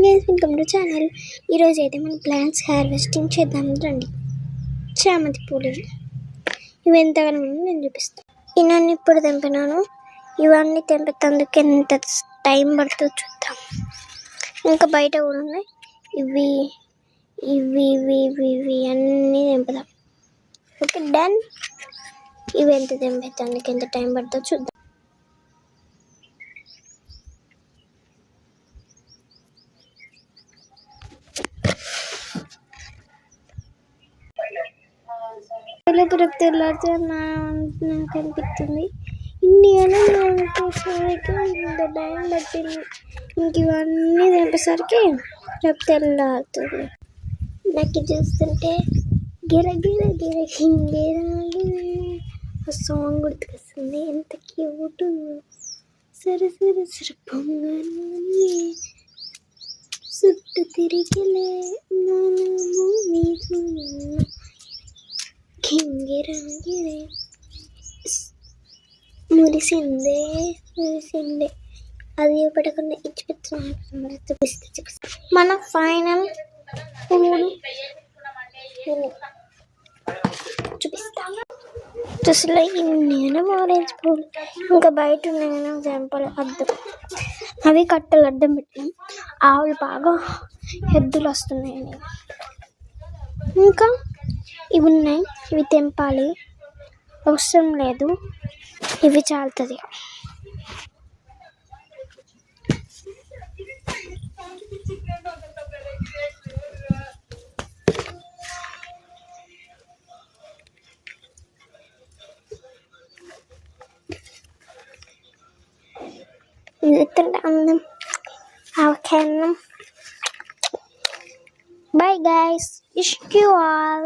Guys, welcome to channel. ఈరోజు అయితే మనం ప్లాంట్స్ హార్వెస్టింగ్ చేద్దాం రండి. చామంతి పూలు ఇవి ఎంతగానో నేను చూపిస్తాను. ఇవన్నీ ఇప్పుడు తెంపినాను. ఇవన్నీ తెంపేందుకు ఎంత టైం పడుతుందో చూద్దాం. ఇంకా బయట కూడా ఉన్నాయి. ఇవి ఇవి ఇవి ఇవి ఇవి అన్నీ తెంపుదాం. Okay, done. ఇవి ఎంత తెంపేందుకు ఎంత టైం పడుతుందో చూద్దాం. నాకు అనిపిస్తుంది ఇన్ని ఇంత టైం పట్టింది. ఇంక ఇవన్నీ తెంపేసరికి రేపు తెల్లారుతుంది. నాకు చూస్తుంటే గిర గిర గిర గింగిర ఆ సాంగ్ గుర్తుకొస్తుంది. ఎంత క్యూట్ సరే సరే సరే పొంగని చుట్టూ తిరిగిలే గింగిరంగిరే మురిసిందే మురిసిందే. అది పడకుండా చూపిస్తే మన ఫైనల్ పూలు చూపిస్తాను. చూసలే నేను ఆరెంజ్ పూలు ఇంకా బయట ఉన్నాయని ఎగ్జాంపుల్ అద్దం, అవి కట్టలు అడ్డం పెట్టాం. ఆవులు బాగా ఎద్దులు వస్తున్నాయని. ఇంకా ఇవి ఉన్నాయి, ఇవి తెంపాలి. అవసరం లేదు, ఇవి చాలుతుంది. ఇది అందం ఆవకాయ. Bye guys, wish you all